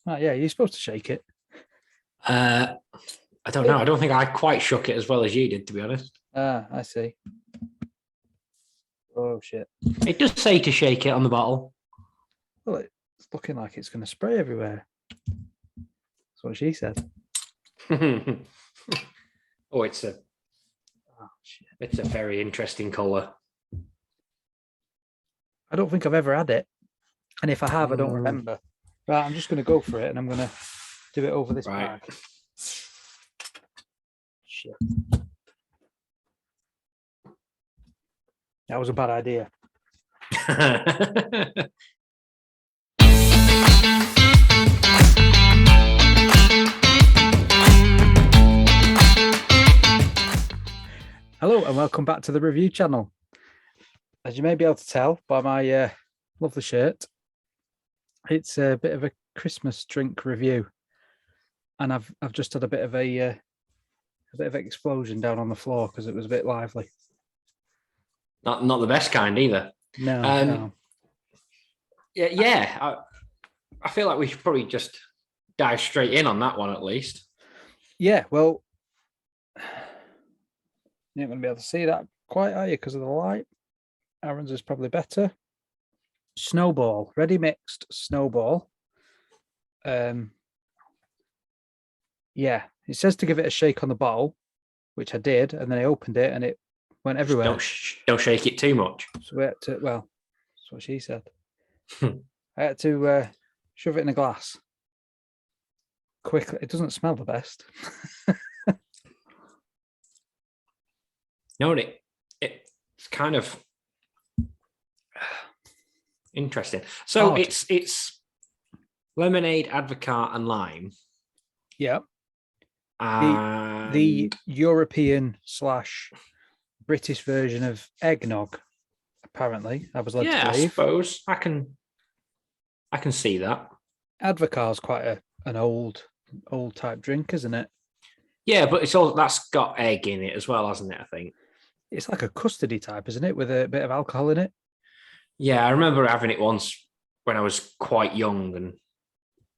Oh, yeah, you're supposed to shake it. I don't know. I don't think I quite shook it as well as you did, to be honest. Ah, I see. Oh, shit. It does say to shake it on the bottle. Well, it's looking like it's going to spray everywhere. That's what she said. Oh, it's a very interesting colour. I don't think I've ever had it. And if I have, I don't remember. Right, I'm just going to go for it and I'm going to do it over this bag. Shit. That was a bad idea. Hello and welcome back to the review channel. As you may be able to tell by my lovely shirt, it's a bit of a Christmas drink review, and I've just had a bit of an explosion down on the floor because it was a bit lively. Not the best kind either. No. No. Yeah. I feel like we should probably just dive straight in on that one at least. Yeah. Well, you're not going to be able to see that quite, are you? Because of the light. Aaron's is probably better. Snowball, ready mixed Snowball. Yeah, it says to give it a shake on the bottle, which I did, and then I opened it and it went everywhere. Don't shake it too much. So we had to, well, that's what she said. I had to shove it in a glass quickly. It doesn't smell the best. No, it's kind of interesting. So odd. It's lemonade, advocaat, and lime. Yeah. The European / British version of eggnog, apparently. I was led to believe. I suppose I can see that. Advocaat's quite an old type drink, isn't it? Yeah, but that's got egg in it as well, hasn't it? I think it's like a custardy type, isn't it, with a bit of alcohol in it? Yeah, I remember having it once when I was quite young and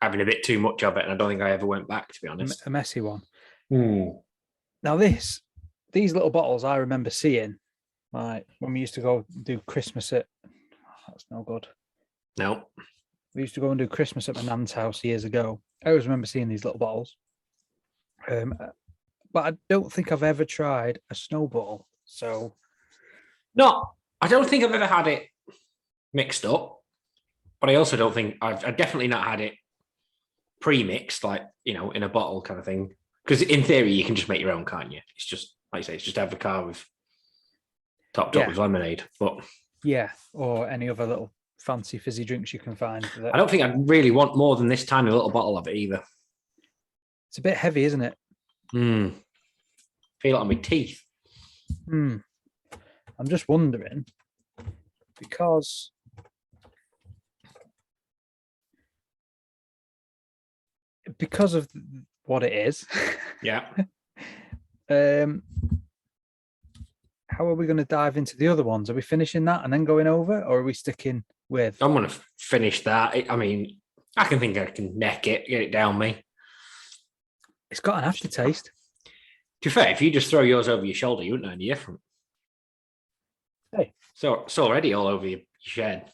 having a bit too much of it, and I don't think I ever went back, to be honest. A messy one. Now these little bottles I remember seeing, like when we used to go do Christmas at. That's no good. No. We used to go and do Christmas at my nan's house years ago. I always remember seeing these little bottles. But I don't think I've ever tried a Snowball. So, no, I don't think I've ever had it mixed up, but I also don't think I've definitely not had it pre-mixed, like, in a bottle kind of thing. Because in theory, you can just make your own, can't you? It's just, like you say, it's just avocado with topped up with lemonade. But yeah, or any other little fancy fizzy drinks you can find. I don't think I'd really want more than this tiny little bottle of it either. It's a bit heavy, isn't it? Feel it on my teeth. I'm just wondering, because of what it is. Yeah. How are we going to dive into the other ones? Are we finishing that and then going over, or are we sticking with? I'm going to finish that. I mean, I can neck it, get it down me. It's got an aftertaste. To be fair, if you just throw yours over your shoulder, you wouldn't know any different. Hey. So it's already all over your shed.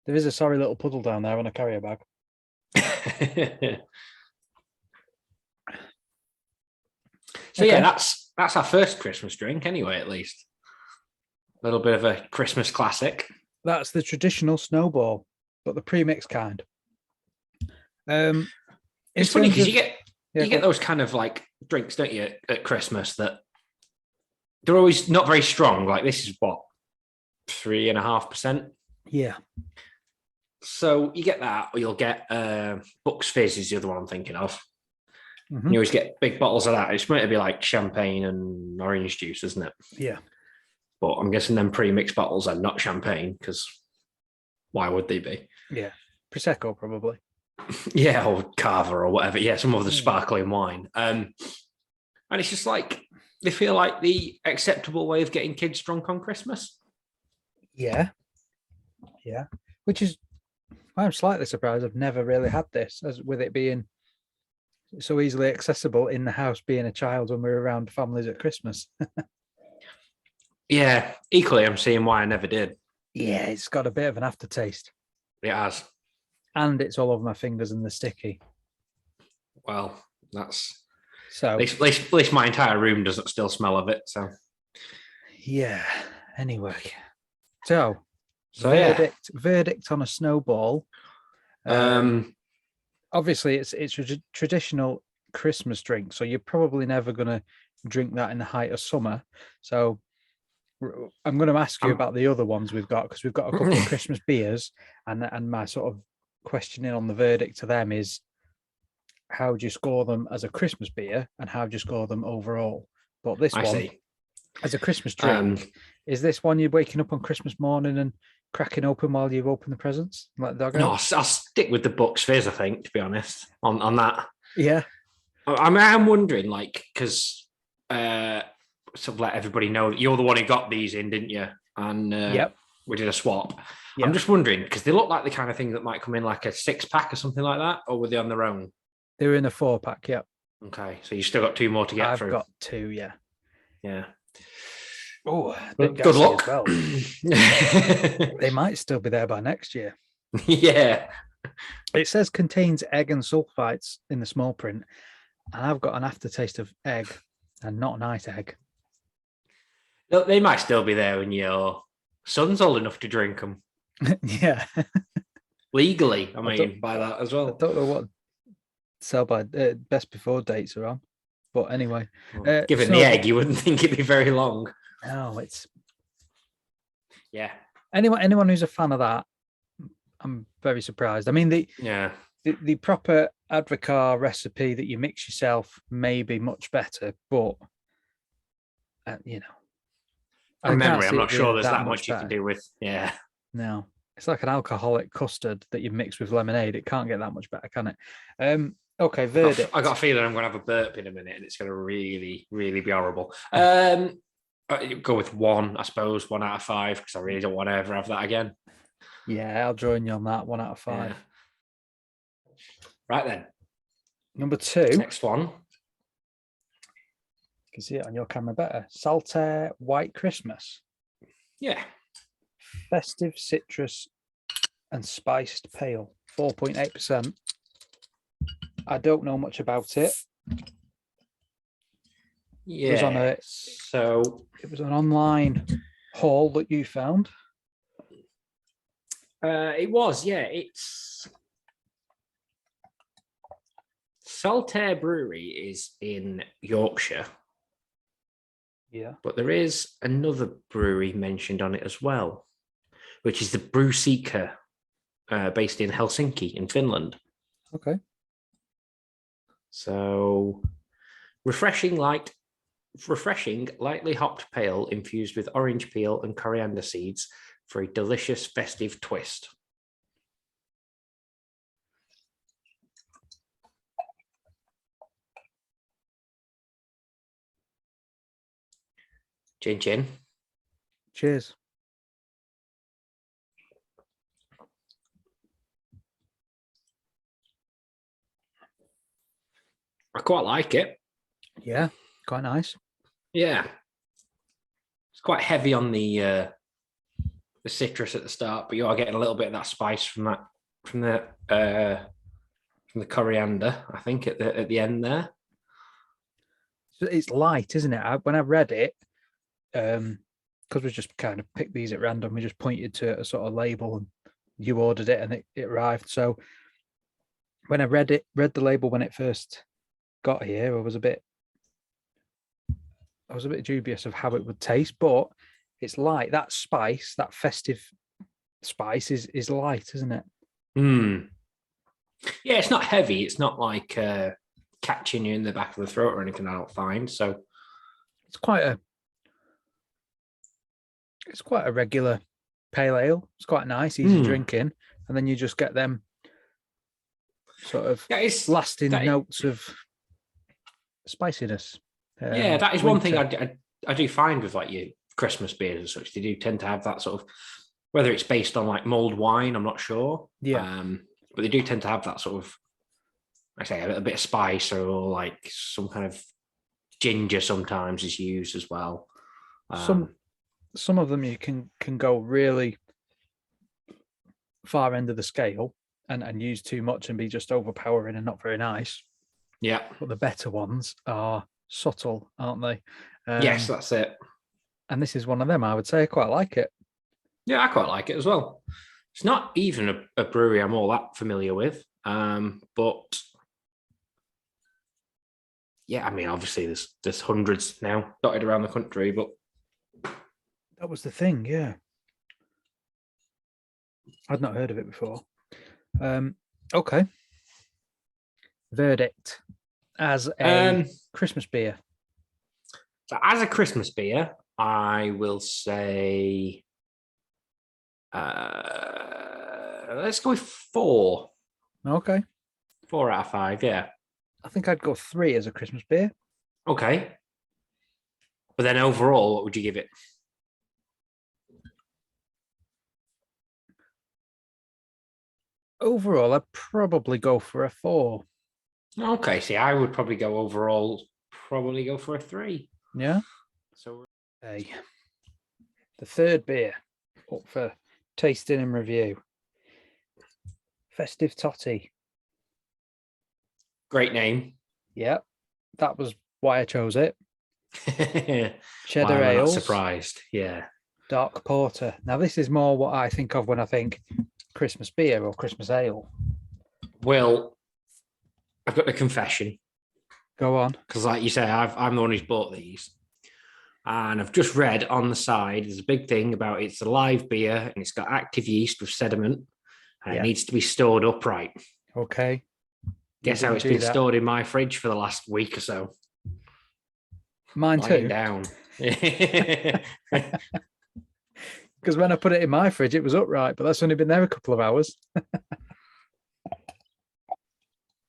There is a sorry little puddle down there on a carrier bag. So yeah, that's our first Christmas drink anyway, at least. A little bit of a Christmas classic. That's the traditional Snowball, but the pre-mixed kind. It's funny because you get those kind of like drinks, don't you, at Christmas that they're always not very strong. Like this is what, 3.5%? Yeah. So you get that, or you'll get Bucks Fizz is the other one I'm thinking of. Mm-hmm. You always get big bottles of that. It's meant to be like champagne and orange juice, isn't it? Yeah. But I'm guessing them pre-mixed bottles are not champagne, because why would they be? Yeah. Prosecco, probably. Yeah, or Cava or whatever. Yeah, some of the sparkling wine. And it's just like, they feel like the acceptable way of getting kids drunk on Christmas. Yeah. Yeah. Which is I'm slightly surprised I've never really had this, as with it being so easily accessible in the house, being a child when we were around families at Christmas. Yeah, equally, I'm seeing why I never did. Yeah, it's got a bit of an aftertaste. It has. And it's all over my fingers and they're sticky. Well, that's So, at least my entire room doesn't still smell of it. So yeah. Anyway, so yeah. verdict on a Snowball. Obviously, it's a traditional Christmas drink, so you're probably never going to drink that in the height of summer. So I'm going to ask you about the other ones we've got, because we've got a couple of Christmas beers, and my sort of questioning on the verdict to them is, how would you score them as a Christmas beer, and how would you score them overall? But this one, as a Christmas drink, is this one you're waking up on Christmas morning and cracking open while you open the presents? Let the dog out? No, I'll stick with the Bucks Fizz, I think, to be honest, on that. Yeah. I'm wondering, like, because sort of let everybody know you're the one who got these in, didn't you? And yep. We did a swap. Yep. I'm just wondering, because they look like the kind of thing that might come in like a 6-pack or something like that, or were they on their own? They were in a 4-pack, yep. Okay, so you still got 2 more to get through. I've got 2, yeah. Yeah. Oh, good luck. Well. They might still be there by next year. Yeah. It says contains egg and sulfites in the small print, and I've got an aftertaste of egg, and not a nice egg. Look, they might still be there when your son's old enough to drink them. Yeah. Legally, I mean, by that as well. I don't know what sell by best before dates are on, but anyway. Well, given the egg, you wouldn't think it'd be very long. No, it's... Yeah. Anyone who's a fan of that, I'm very surprised. I mean, the proper Advocaat recipe that you mix yourself may be much better, but you know, from memory, I'm not sure there's that much you can do with. Yeah. No, it's like an alcoholic custard that you mix with lemonade. It can't get that much better, can it? Okay, verdict. I got a feeling I'm going to have a burp in a minute, and it's going to really, really be horrible. Go with 1, I suppose, 1 out of 5, because I really don't want to ever have that again. Yeah, I'll join you on that. 1 out of 5. Yeah. Right then. Number 2. Next one. You can see it on your camera better. Saltaire White Christmas. Yeah. Festive citrus and spiced pale. 4.8%. I don't know much about it. Yeah. It was an online haul that you found. It was, yeah. It's Saltaire Brewery is in Yorkshire. Yeah. But there is another brewery mentioned on it as well, which is the Brew Seeker, based in Helsinki in Finland. Okay. So refreshing, lightly hopped pale infused with orange peel and coriander seeds for a delicious festive twist. Chin chin. Cheers. I quite like it. Yeah, quite nice. Yeah. It's quite heavy on the citrus at the start, but you are getting a little bit of that spice from the coriander, I think, at the end there. It's light, isn't it? When I read it, because we just kind of picked these at random, we just pointed to a sort of label and you ordered it and it arrived. So when I read the label when it first got here, I was a bit dubious of how it would taste, but it's light. That spice, that festive spice is light, isn't it? Yeah, it's not heavy. It's not like catching you in the back of the throat or anything, I don't find. So it's quite a regular pale ale. It's quite nice, easy drinking, and then you just get them sort of lasting notes of spiciness. Yeah, that is one thing I do find with like your Christmas beers and such. They do tend to have that sort of Whether it's based on like mulled wine, I'm not sure. Yeah. But they do tend to have that sort of, I say, a little bit of spice or like some kind of ginger sometimes is used as well. Some of them you can go really far end of the scale and use too much and be just overpowering and not very nice. Yeah. But the better ones are subtle, aren't they? Yes, that's it. And this is one of them. I would say I quite like it. Yeah, I quite like it as well. It's not even a brewery I'm all that familiar with, but yeah, I mean, obviously there's hundreds now dotted around the country, but that was the thing. Yeah, I'd not heard of it before. Okay. Verdict as a Christmas beer. So as a Christmas beer, I will say, let's go with 4. Okay. 4 out of 5, yeah. I think I'd go 3 as a Christmas beer. Okay. But then overall, what would you give it? Overall, I'd probably go for a 4. Okay, see, I would probably go overall, probably go for a 3. Yeah. So, the third beer up for tasting and review. Festive Totty. Great name. Yeah, that was why I chose it. Cheddar Why am I not ales. surprised? Yeah. Dark porter. Now this is more what I think of when I think Christmas beer or Christmas ale. Well, I've got a confession. Go on. Because like you say, I'm the one who's bought these. And I've just read on the side, there's a big thing about it's a live beer and it's got active yeast with sediment and it needs to be stored upright. Okay. Guess how it's been stored in my fridge for the last week or so? Mine lying too. Down. Because when I put it in my fridge, it was upright, but that's only been there a couple of hours.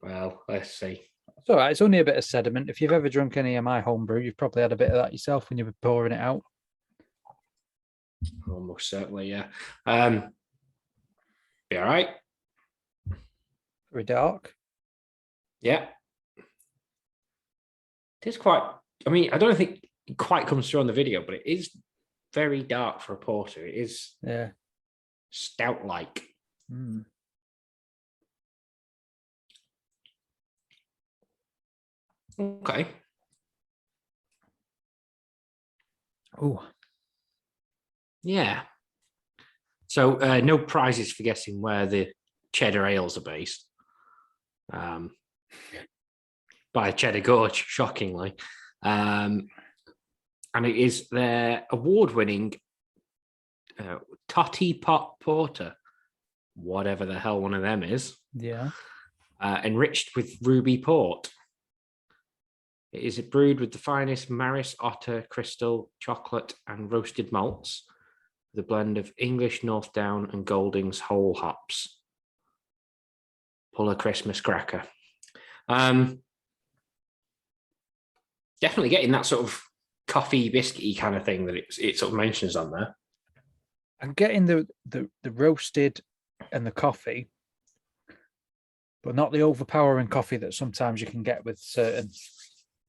Well, let's see. It's all right. It's only a bit of sediment. If you've ever drunk any of my homebrew, you've probably had a bit of that yourself when you were pouring it out. Almost certainly, yeah. Be all right. Very dark. Yeah. It is quite, I mean, I don't think it quite comes through on the video, but it is very dark for a porter. It is stout-like. Mm. Okay. Oh. Yeah. So no prizes for guessing where the Cheddar ales are based. By Cheddar Gorge, shockingly. And it is their award-winning Totty Pot Porter, whatever the hell one of them is. Yeah. Enriched with ruby port. It is brewed with the finest Maris Otter crystal, chocolate, and roasted malts, with a blend of English North Down and Golding's whole hops. Pull a Christmas cracker. Definitely getting that sort of coffee biscuity kind of thing that it sort of mentions on there. I'm getting the roasted and the coffee, but not the overpowering coffee that sometimes you can get with certain.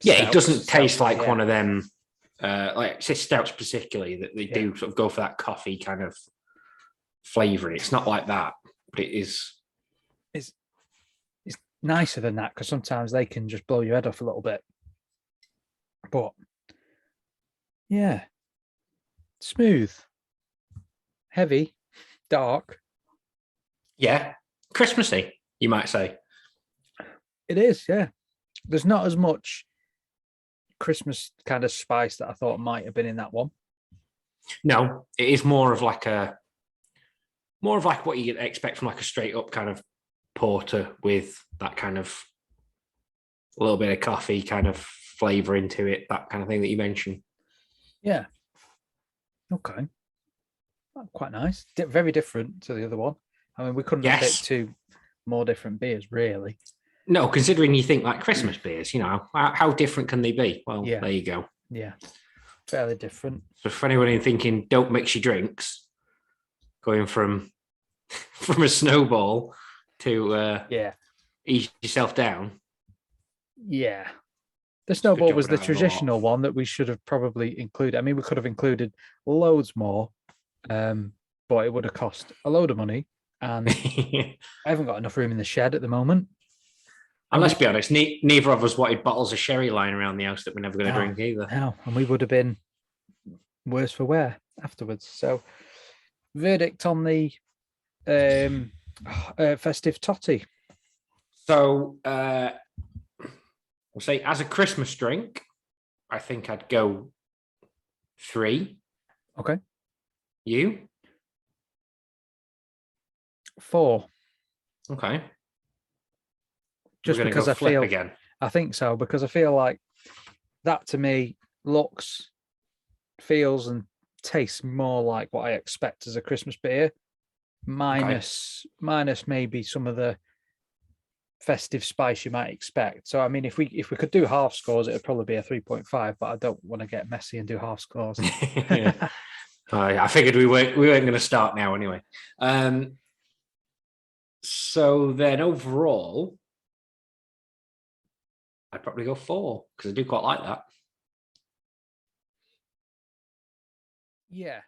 Yeah, it doesn't taste like one of them, like say stouts particularly, that they do sort of go for that coffee kind of flavouring. It's not like that, but it is. It's nicer than that because sometimes they can just blow your head off a little bit. But yeah, smooth, heavy, dark. Yeah, Christmassy, you might say. It is, yeah. There's not as much Christmas kind of spice that I thought might have been in that one. No, it is more of like what you expect from like a straight up kind of porter with that kind of a little bit of coffee kind of flavor into it, that kind of thing that you mentioned. Yeah. Okay. Quite nice. Very different to the other one. I mean, we couldn't have picked 2 more different beers, really. No, considering you think like Christmas beers, you know, how different can they be? Well, there you go. Yeah, fairly different. So for anyone thinking, don't mix your drinks, going from a snowball to Yeah. ease yourself down. Yeah. The snowball was the jumping around a lot. traditional one that we should have probably included. I mean, we could have included loads more, but it would have cost a load of money. And I haven't got enough room in the shed at the moment. And let's be honest, neither of us wanted bottles of sherry lying around the house that we're never going to drink either. No, and we would have been worse for wear afterwards. So, verdict on the festive totty. So, we'll say as a Christmas drink, I think I'd go 3. Okay. You? 4. Okay. Just because I feel again. I think so, because I feel like that to me looks, feels, and tastes more like what I expect as a Christmas beer, minus maybe some of the festive spice you might expect. So I mean, if we could do half scores, it would probably be a 3.5, but I don't want to get messy and do half scores. I figured we weren't going to start now anyway. So then overall, I'd probably go 4 because I do quite like that. Yeah,